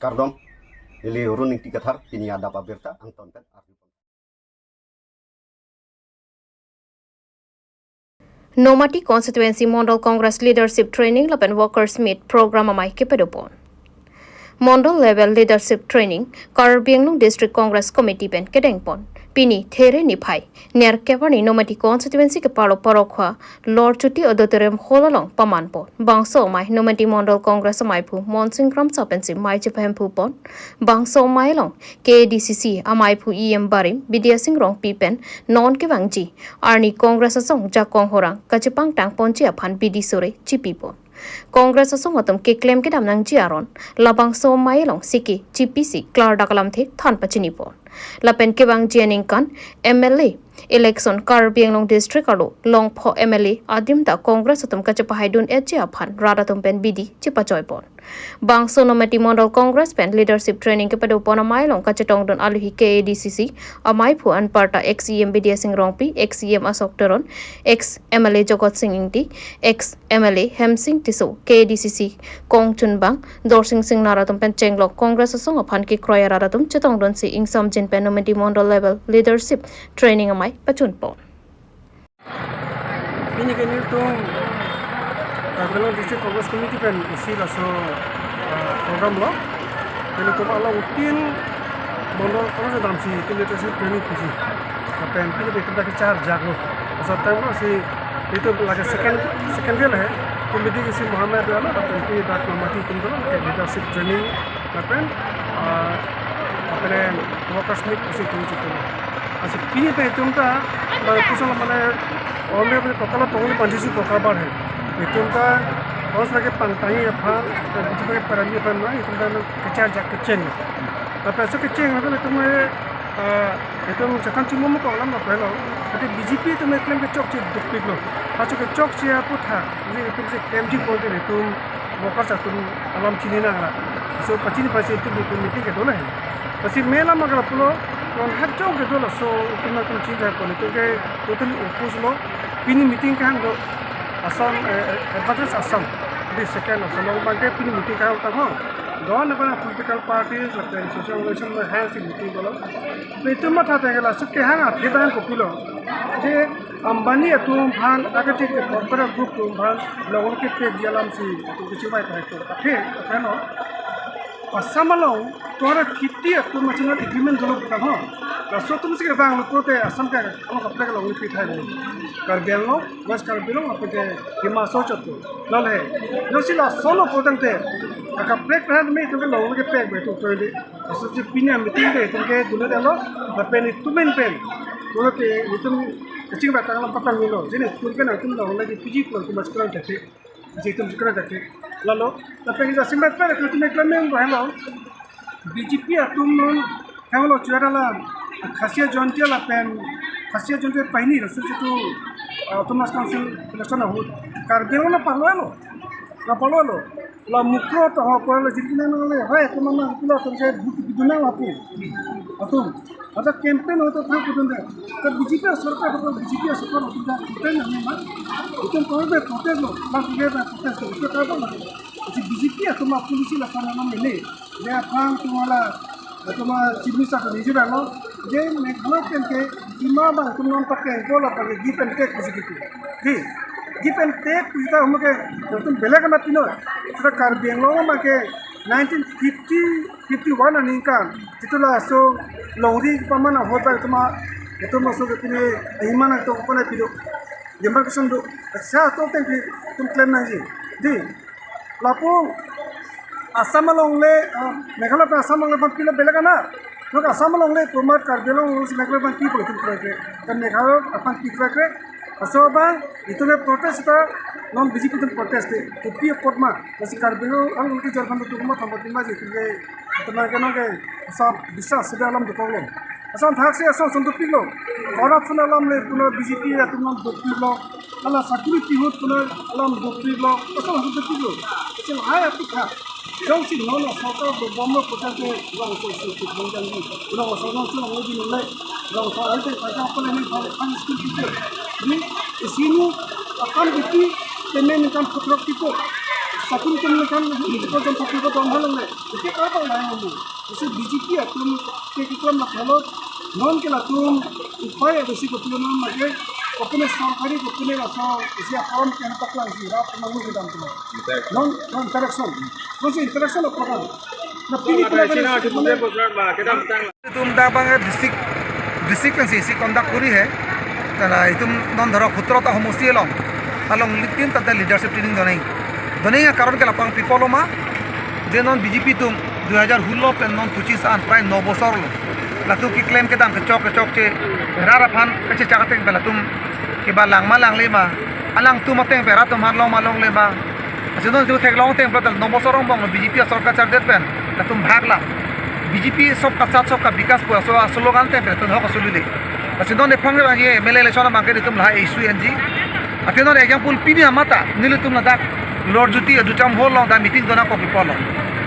Kardom, ili runing tikathar kini ada pabirta Anton pen. Nomati Constituency Mondal Congress Leadership Training Lapan Workers Meet Program amai kepedopon. Mondal Level Leadership Training Karbi Anglong District Congress Committee pen kedengpon. Pini There Nipai Ner Kevani Nomati Constituency ke palo parokwa Lord Chuti Odoterem Holalong Pamanpon. Bangso mai Nomati Mondal Congress amai pu Monsing Kram Sapensi mai Japan pupon. Bangso mai long KDCC amai pu EM Barim Bidia Singrong Pipen non kevangji Arni Congress asong Jakong Horang Kachipang Tang Ponchi apan Bidi Sore Chipipon. Congress asong atom ke claim ke damnang jiaron labang so mai long siki GPC klar dakalam the than pachinipon lapen ke bang jianing kan MLA election Karbi Anglong district alo long pho MLA adim da Congress atom kachapahaidun eche aphan radatum pen bidi chipachoipon bangso nomati model Congress pen leadership training ke padopona mai long kachatong don aluhi KADCC amai phu anparta XEM Bidia Singh Rongpi XEM Asok Teron ex MLA Jogot Singh Ingti ex MLA Hem Singh Tiso KDCC Kong Chunbang Dorsing Singh Naratum pen Chenglok Congress asong aphan ki kroya radatum chetong don si ingsam jin pen nomati model level leadership training amai pachunpon ini kan itu kalau district Congress Committee kan isi laso program lo kalau tu malah utin mondol kalau sedang si itu leadership training kusi apa yang kita betul kita jago asal tahu si itu lagi second dia lah committee isi Muhammad Rana apa yang kita mati itu kan leadership training apa yang workers meet kusi itu juga asal pilih tu itu kita kusala mana orang ni kalau tolong panjang sih kokabar है itu kita harus sebagai pantai apa sebagai perami apa mana itu kita kejar jak kecil tapi asal kecil itu itu cakap cuma mau kalau nak perlu tapi BJP itu mereka kecok cik duktik lo pasal kecok cik apa thah jadi itu bisa KMG boleh itu bukan satu alam cini nak so pacini itu meeting ke dulu pasti mela magal pulo kon hajjong ke dulu so itu nak cinta pun itu ke total opus lo pini meeting kan do asam advantage asam di second asam lo bagai pini meeting kan utang ho doan apa political parties atau social relation में है सी meeting बोलो तो itu मत आता है कि last के हाँ आते हैं को पिलो जे अंबानी है तुम भान अगर ठीक corporate group तुम भान लोगों के पेट जलाम सी तो कुछ बात है तो ठीक है ना asam lo तोरा कितनी है तुम मचना agreement दो का हो लास्ट तुम से कहता है लोग तो असम का हम कपड़े का लोगों की पिठाई बोल Karbi Anglong West Karbi Anglong apa ke lima socot tu lalu है जो सिला सोलो पोतंग थे अगर ब्रेक रहा तो मैं तो के लोगों के पैक बैठो तो ये असल से पीने मीटिंग पे तुम के दुनिया डालो बपेन तुमें पेन तो के तुम कचिंग बैठा कलम पकड़ मिलो जिन्हें तुम के ना तुम लोगों ने पीजी को तुम मस्करा जाते जी तुम मस्करा जाते लालो बपेन जैसे मैं पे तो तुम एक लम्बे में रहलो BJP तुम हम लोग चुराला खासिया जॉन्टिया ला पेन खासिया जॉन्टिया पहनी रसों से तो Thomas Council election हो Karbi Anglong na palo lo la mukro to ho ko la jirgina na le hai to mama pula to je biduna lapu atum ada campaign ho to tha kudun de to BJP sarkar to BJP sarkar ho ta campaign ne ma itum ko be protest lo ba ke ba protest to ka ba ji BJP to ma police la kana na mele le apang to wala to ma chibni sa ko nijira lo je me khalo ken ke ima ba to non pakke ko la pa gi pen tek BJP ji give and take kita हम के तुम बेले का पिनो तो Karbi Anglong में के 1951 अनिंग का जितना सो लोहरी पमना होता है तो मसो के पिने हिमाना तो ऊपर पिनो जंबर के संदो अच्छा तो तुम क्लेम नहीं जी लापो असम लोंगले मेघालय पे असम लोंगले पर पिलो बेले का ना लोग असम लोंगले प्रमोट Karbi Anglong उस मेघालय पर की तुम करे तो मेघालय अपन की करे asal bang itu le protes kita non BJP itu protes deh tapi potma masih Karbi Anglong ang uti jalan tu rumah tempat timah je tu teman kenal ke asal bisa sudah alam tu kalau asal thak se asal sentuh pilo corruption alam le punya BJP ya tu non dokter lo ala security hut punya alam dokter lo asal sentuh pilo asal hai apa kah jauh sih non asal tu bomba protes deh orang asal tu bongkar ni orang asal tu orang lagi nilai orang asal ada kerja apa lagi kan skill teacher ini sini akan bukti temen kan fotografi ko sakun tum kan ko jam sakun ko tom halong le ke ka pa lai mo ise BJP atum ke kitam na khalo non ke la tum upai besi ko tum na ke अपने सरकारी अपने रासो इसे कौन के तक ला इसे रात में मुझे दाम तो नॉन इंटरेक्शन मुझे इंटरेक्शन अपना ना पीनी तुम दा बांगे डिस्ट्रिक्ट में सी कंडक्ट करी है तना तुम नॉन धरो खुतरो ता होमोसी लोंग along litin ता लीडरशिप ट्रेनिंग दोने का कारण के लापांग पीपल मा जे नॉन बीजेपी तुम 2016 पेन नॉन 25 आन प्राय 9 बছর लो लातु की क्लेम के दाम के चौक चे रारा फान कचे चाहते हैं बेला तुम के बा लांग मा लांग ले मा अलांग तुम मते बेरा तुम हार लो मा लोंग ले मा ऐसे दोन जो थे लोंग थे बदल 9 बছর बंग बीजेपी सरकार चार देत पेन ला तुम भाग ला बीजेपी सबका साथ सबका विकास पूरा स्लोगान थे तुम हो कसुली ले ऐसे दोन फंग ये एमएलए इलेक्शन मांगे तुम ला इशू एनजी अते दोन एग्जांपल पीनी माता नीले तुम ना दाक लॉर्ड जुटी दुटाम होल लो दा मीटिंग दोना को पिपल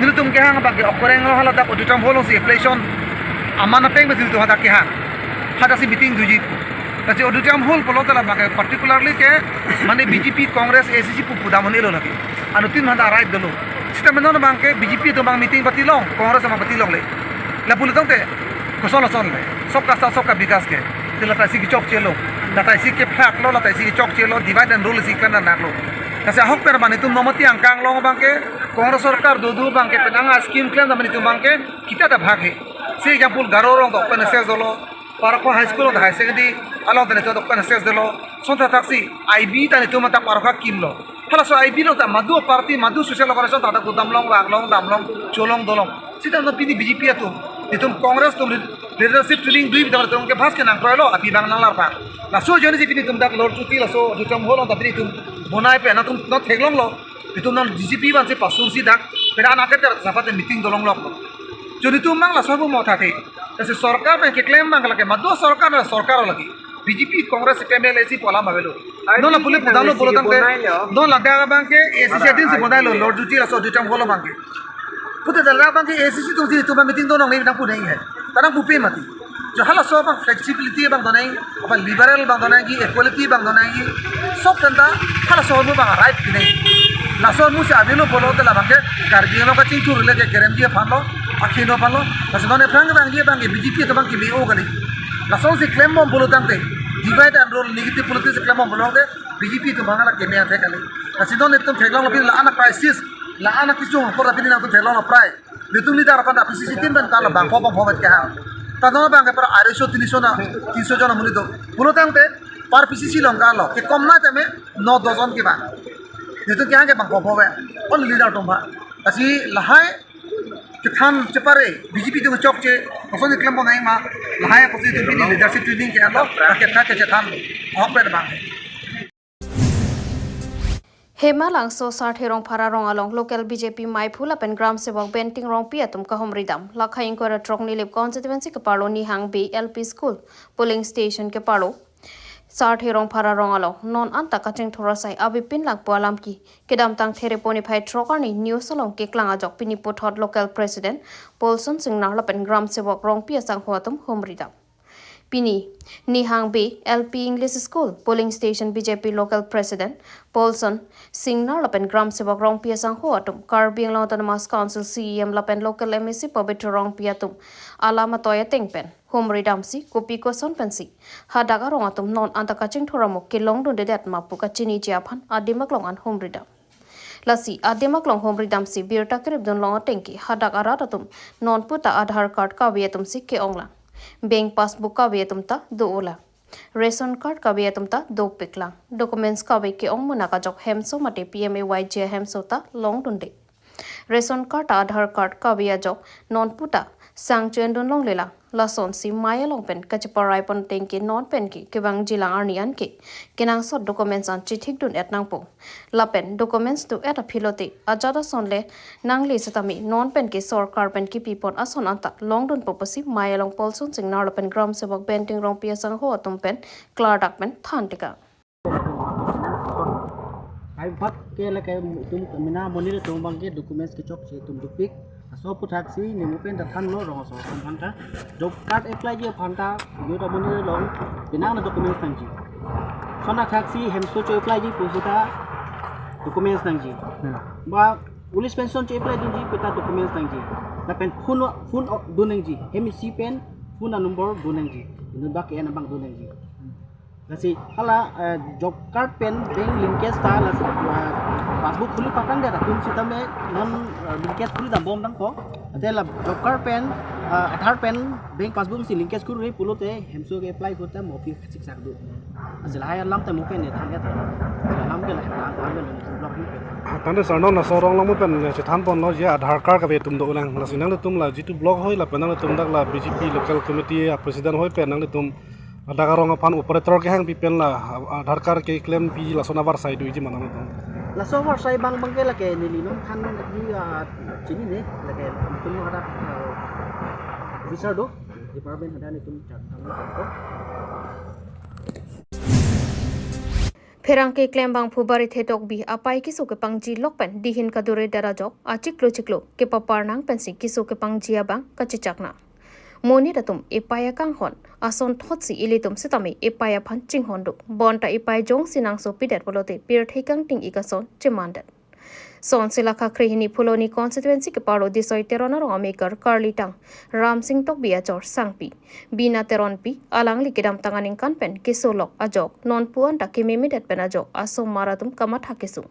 नीले तुम के हां बागे अकरेंग हाला दा दुटाम होल से इन्फ्लेशन अमाना पेंग में तो हदा के हां हदा से मीटिंग दुजी तसे दुटाम होल पोलो तला बागे पर्टिकुलरली के माने बीजेपी कांग्रेस एसीसी पु पुदामने लो लगे अनु तीन हदा राइट दलो सिस्टम में न बांगे बीजेपी तो बांग मीटिंग बती लो कांग्रेस मा बती लो ले ला पुल तंते कोसोन ले सबका साथ सबका विकास के लता सी की चौक चलो लता सी के फ्लैट लो लता सी की चौक चलो डिवाइड एंड रूल सी करना ना लो तसे हक पर माने तुम नमती अंकांग लो बांगे कांग्रेस सरकार दो बांगे पेनांगा स्कीम क्लेम माने तुम बांगे किता दा भाग है से एग्जांपल गारो रंग तो अपन सेस दलो पारको हाई स्कूल हाई सेकेंडरी अलो तने तो अपन सेस दलो सोंता taxi आईबी तने तुम ता पारका किम लो हला सो आईबी लो ता मधु पार्टी मधु सोशल ऑर्गेनाइजेशन ता को दामलोंग वांगलोंग दामलोंग चोलोंग दोलोंग सिता न पीनी बीजेपी तुम कांग्रेस तुम लीडरशिप ट्रेनिंग दुई बिदा तुम के भास के नाम क्रयलो अभी बांग नालार पा ला सो जने से पीनी तुम दा लॉर्ड चुती ला सो दुटम होलो ता पीनी तुम बनाए पे ना तुम न थेगलोंग लो तुम न बीजेपी बान से पासुर सी दाक पेड़ा ना के सापाते मीटिंग दोलोंग लो যদি তুম মাংলা সব মথা থে এসে সরকার में के क्लेम मांगला के मदो सरकार लगी बीजेपी कांग्रेस एमएलए सी पोला मावेलो दोन पुले पुदानो बोलो तंते दोन लगा बांग के एसीसी दिन से बनाइलो लॉर्ड जुटी रसो दुटम होलो मांगे पुते दलरा बांग के एसीसी तुम मीटिंग दोनों नहीं ना पुने है तना पुपे मती जो हला सब फ्लेक्सिबिलिटी बांग दोनाई अपन लिबरल बांग दोनाई की इक्वालिटी बांग दोनाई सब तंता हला सब बांग राइट की नहीं लासो मुसे आबिलो बोलो तला बांग के कार्बियों का चिंचू लेके गेरम जी फालो अखिनो फालो लासोने फ्रांग बांगे बीजेपी तो बांगे बीओ गली लासो से क्लेम बम बोलो तंते divide and rule negative politics claim बम बोलो दे बीजेपी तो बांगला के में थे कली लासोने तुम फेगलो फिर लाना क्राइसिस लाना किसो पर फिर ना तुम फेगलो प्राय तुम लीडर अपन पीसीसी टीम बन तालो बांको बम होबत के हां तदो बांगे पर 250 जन मुनि दो बोलो तंते पर पीसीसी लंगा लो के कम ना तमे 9 डजन के बा itu क्या के बांको होबे on लीडर तुम असी लहाय किथान चपारे बीजेपी तो चौक चे कसोनी क्लेम बनाई मा लहाय पसी तो बिनी लीडरशिप ट्रेनिंग के आलो के था के थान ऑपरेट बांगे हेमा लांगसो साठ हेरों फारा रोंग अलोंग लोकल बीजेपी माइफुल अपन ग्राम सेवक बेंटिंग रोंग पिया तुम कहम रिदम लाखाइंग को ट्रक नीलिप कॉन्स्टिट्यूएंसी के पालो निहांग बी एलपी स्कूल पोलिंग स्टेशन के पालो साठ हेरों फारा रोंग अलोंग नॉन अंता कचिंग थोरासाई अभी पिन लांग पुआलाम की केदाम तांग थेरे पोनी फाइ ट्रकारनी न्यूज अलोंग के क्लांग अजोक पिनी पुथोट लोकल प्रेसिडेंट पोलसन सिंह नाहलपन ग्राम सेवक रोंग पिया संग हुआतुम होम रिदम Pini, Nihang B, LP English School, Polling Station BJP Local President, Paulson, Singh Narlapen Gram Sebok Rong Piasang Hoatum, Karbi Anglong Autonomous Council CEM Lapen Local MEC Pabitro Rong Piatum, Alama Toya Tengpen, Home Redamsi, Kopiko Sonpensi, Hadaga Rongatum non Antakaching Toramo, Kilong Dun Dedet Mapuka Chini Japan, Adimaklong and Home Redam. Lasi Adimaklong Home Redamsi, Beer Takrib Dun Long Tenki, Hadak Aratatum, non puta Adhar card Kaviatum Sike Ongla. Bank passbook का वे तुमता 2 ओला ration card का वे तुमता 2 पिकला documents का वे के ओंग मुना का Jacques हेमसो मटे PMAYJ हेमसोता long डुंडे ration card आधार card का वे Jacques non पुटा सांग चेंडुन long लेला लासोन सी माया long pen कचपराई पन टेंग के नॉन पेन की केबांग जिला आर्नियन के केनांग सो डॉक्यूमेंट्स आन चिथिक दुन एटनांग पो लापेन डॉक्यूमेंट्स तो एटा फिलोते अजादा सोनले नांगले सतामी नॉन पेन के सरकार पेन की पीपन असोन अंता लॉन्ग डुन पोपसी माया लॉन्ग पोलसोन सिंह नारपेन ग्राम सेवक बेंटिंग रोंग पियासंग हो तुम पेन क्लार्क पेन थांटिका आई बात के लगे तुम मिना मोनी रे तुम बांगे डॉक्यूमेंट्स के चौक से तुम दुपिक सो पुठाक्सी निमुपेन दथान लो रंग सो फंटा जॉब कार्ड अप्लाई जे फंटा यो त मोनी रे लोंग बिना न डॉक्यूमेंट्स फंजी सोना थाक्सी हेमसो चो apply ji पुसिता documents nangji ba police pension che apply dinji peta documents nangji la pen phone donangji hemi si pen phone number donangji inu ba ke na bang donangji la si hala job card pen bank linkage ta la passbook khuli pakan da tum si tame non linkage khuli da bom dang ko ate la job card pen Aadhaar pen bank passbook si linkage kuru re pulo te hemso ke apply ko ta mopi sik sak du asal hai lam ta mopen ne thang ya ta lam ke la ta ga block ni tande sarno na sorong lamu pen se than pon no je Aadhaar card ka be tum do nang la sinang tum la jitu block hoi la penang tum dak la BJP local committee a president hoi pen nang tum ada karong pan operator ke hang pi pen la Aadhaar card ke claim pi la sonavar sai du ji manang tum la so war sai bang bang ke la ke ni linum than ni chini ne la ke tum ada officer do department ada ni tum chat ko Perang ke klaim bang phubari thetok bi apai kisu ke pangji lokpen dihin kadure darajok achiklo ke papar nang pensi kisu ke pangji abang kachichakna moni datum ipaya kang hon ason thotsi ilitum sitami ipaya phan chinghon du bonta ipai jong sinang so pidet bolote pir thekang ting ikason chemandat son silakha krihini phuloni constituency ke paro disoi terona rongmaker Karli tang Ram Singh tok bia chor sangpi bina teron pi alang likidam tanganing kanpen kisolok ajok non puan takimi midet pen ajok asom maratum kamatha kisu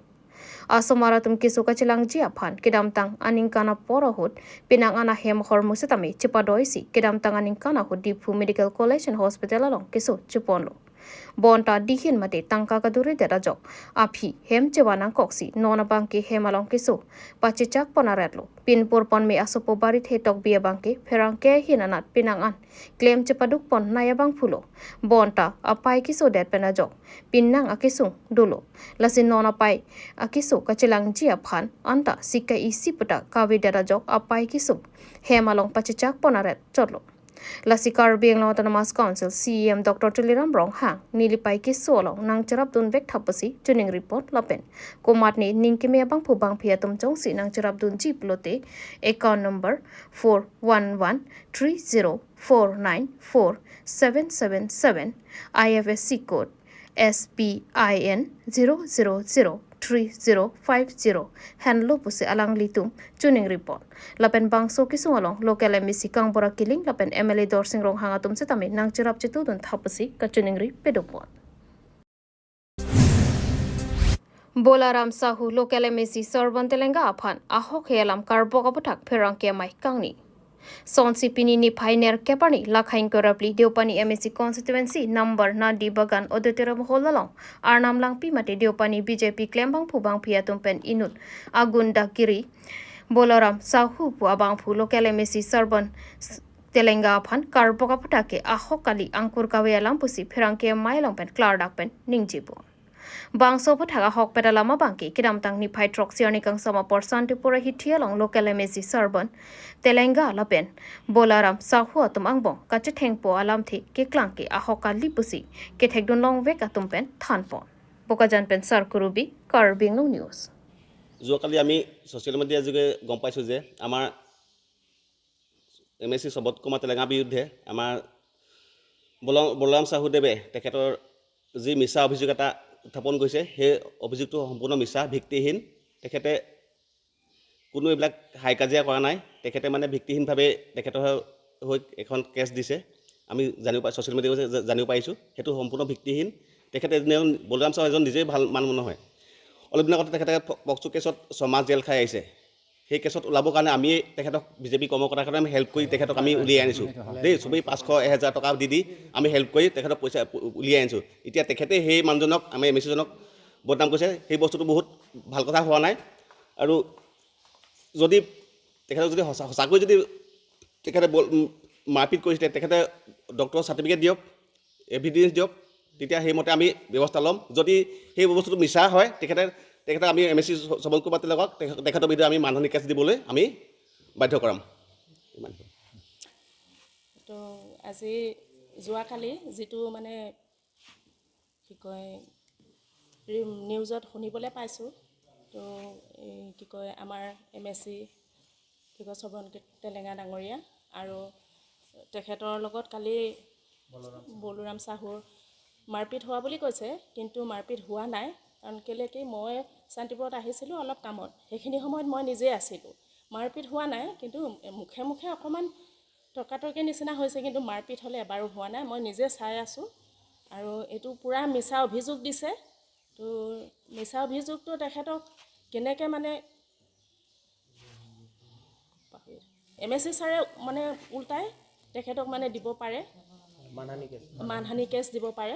asomaratum kisu kachilang jia phan kidam tang aning kana porohut pinang ana hem hormu sitami chipadoisi kidam tang aning kana hu Diphu Medical College and Hospital along kisu chiponlo bonta dihin mate tangka kaduri derajok aphi hem chewanang koksi nona bangki hem along kisu pachichak ponaretlo pinpur pon me asopo bari thetok bia bangki pherang ke hinanat pinang an claim chipaduk pon naya bang phulo bonta apai kisu det penajok pinnang akisu dulo lasin nona pai akisu kachilang jia phan anta sikka isi puta kawi derajok apai kisu hem along pachichak ponaret chotlo Lasi Karbi Anglong Autonomous Council CEM Dr. Tuliram Rong Hang nilipai ki solong nang charap dun bek thapasi tuning report lapen komat ni ningkime bang phubang phiatum chong si nang charap dun ji plote account number 411304947777 IFSC code SPIN 0003050 handlo puse alang litum tuning report lapen bangso kisung along local MEC kang bora kiling lapen MLA Dor Singh Rong hangatum setami nang chirap chitu dun thapasi ka tuning ri pedopon Bolaram Sahu local MEC Sarban Telenga aphan ahok helam karboka puthak pherang ke mai kangni Sonsi pini ni pioneer kepani lakhain korapli Deopani MSC constituency number na di bagan odoteram holalong arnam lang pi mate Deopani BJP klembang phubang phiatum pen inut agunda kiri Bolaram Sahu pu abang phu local MSC Sarban Telenga aphan karboka phutake ahokali angkur kawelam pusi pherangke mailong pen klardak pen ningjibo Bangso puthaga hok pedalama bangki kidam tang ni phai troxiani kang sama porsanti pura hithialong local MSC Sarban Telenga lapen Bolaram Sahu atum angbong kache thengpo alam thi ke klangki ahoka lipusi ke thekdon long vek atum pen thanpon bokajan pen sarkurubi Karbi Anglong news যোৱাকালি আমি social মিডিয়াৰ যোগে গম পাইছোঁ যে আমাৰ MSC সবত কুমাৰ তেলেঙাৰ বিৰুদ্ধে আমাৰ বলৰাম চাহুদেৱে তেখেতৰ যি মিছা অভিযোগ এটা উত্থাপন কৰিছে সেই অভিযোগটো সম্পূৰ্ণ মিছা ভিত্তিহীন তেখেতে কোনো এইবিলাক হাই কাজিয়া কৰা নাই তেখেতে মানে ভিত্তিহীনভাৱে তেখেতৰ হৈ এখন কেছ দিছে আমি জানিব পাই ছ'চিয়েল মিডিয়াত জানিব পাৰিছোঁ সেইটো সম্পূৰ্ণ ভিত্তিহীন তেখেতে বলৰাম চাহু এজন নিজেই ভাল মানুহ নহয় অলপ দিনৰ আগতে তেখেতে পক্সো কেছত 6 মাহ জেল খাই আহিছে সেই কেছত ওলাবৰ কাৰণে আমি তেখেতক বিজেপি কৰ্মকৰ্তাৰ কাৰণে আমি হেল্প কৰি তেখেতক আমি উলিয়াই আনিছোঁ দেই চবেই 500-1000 টকা দি আমি হেল্প কৰি তেখেতক পইচা উলিয়াই আনিছোঁ এতিয়া তেখেতে সেই মানুহজনক আমি এমএছচিজনক বদনাম কৰিছে সেই বস্তুটো বহুত ভাল কথা হোৱা নাই আৰু যদি তেখেতক যদি সঁচাকৈ যদি তেখেতে মাৰপিট কৰিছে তেখেতে ডক্টৰৰ চাৰ্টিফিকেট দিয়ক এভিডেন্স দিয়ক তেতিয়া সেইমতে আমি ব্যৱস্থা ল'ম যদি সেই বস্তুটো মিছা হয় তেখেতে আমি MSC সবল কুমাৰ তেলেঙক তেখেতৰ বিৰুদ্ধে আমি মানহানি কেছ দিবলৈ আমি বাধ্য কৰাম তো আজি যোৱাকালি যিটো মানে কি কয় নিউজত শুনিবলৈ পাইছোঁ তো কি কয় আমাৰ MSC কি কয় সবল তেলেঙা ডাঙৰীয়া আৰু তেখেতৰ লগত কালি বলৰাম চাহুৰ মাৰপিট হোৱা বুলি কৈছে কিন্তু মাৰপিট হোৱা নাই কাৰণ কেলৈ কি মই শান্তিপুৰত আহিছিলোঁ অলপ কামত, সেইখিনি সময়ত মই নিজে আছিলোঁ। মাৰপিট হোৱা নাই, কিন্তু মুখে মুখে অকণমান তৰ্কাতৰ্কি নিচিনা হৈছে, কিন্তু মাৰপিট হ'লে এবাৰো হোৱা নাই। মই নিজে চাই আছোঁ আৰু এইটো পূৰা মিছা অভিযোগ দিছে। তো মিছা অভিযোগটো তেখেতক কেনেকৈ মানে MSC ছাৰে মানে উল্টাই তেখেতক মানে দিব পাৰে, মানহানি কেছ দিব পাৰে।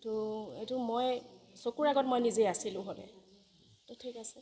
তো এইটো মই চকুৰ আগত মই নিজে আছিলোঁ হ'লে, তো ঠিক আছে।